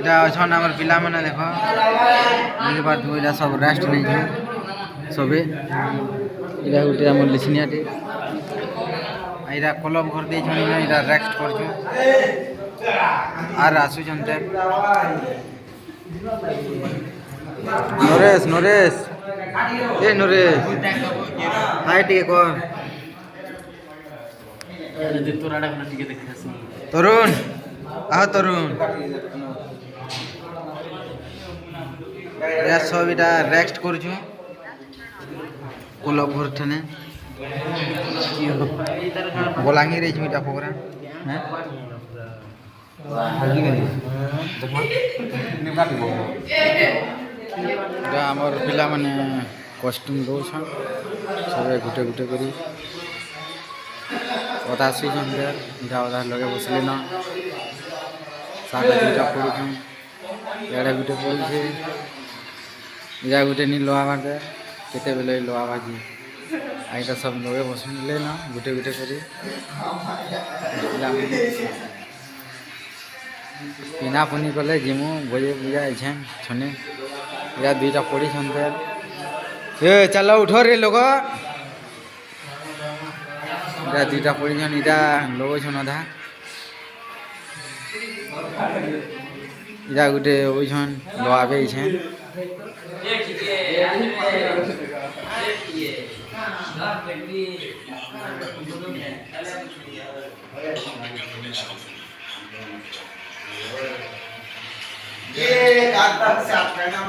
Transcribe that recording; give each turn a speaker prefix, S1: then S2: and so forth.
S1: इटा अछन हमर पिला माने देखो बुझि पारथु इटा सब रेस्ट नै छै सबे इटा गुटे हमर लिसनियाटे इटा क्लब घर दे छन इटा रेस्ट करछु आर आसु जंते नरेश नरेश ए नरेश हाय टिके को तोराडा कना टिके देखासी तरुण आ तरुण या सब इटा रेस्ट करछु क्लब घर ठने बोलांगी रे इटा प्रोग्राम हैं हल्दी गली देखो निका दिबो जा हमर पिला माने कॉस्ट्यूम दो छन सबे गुटे गुटे करी ओदा सी जन दे इटा ओदा लगे बसले न सारा दुटा पड़ू छन एडा गुटे पड़ी छे इटा गुटे नी लोहा मार दे केते बेले लोहा बाजी आइटा सब लगे बसले न गुटे गुटे करी पिना पुनी कले जिमु बजे बुझा छन छने या दुटा पड़ी छन ते ए चलो उठो रे लोग या दुटा पड़ी छन इटा लोग छन आधा इटा गुटे ओइ छन लोआबे छन ये काटा से आप कहना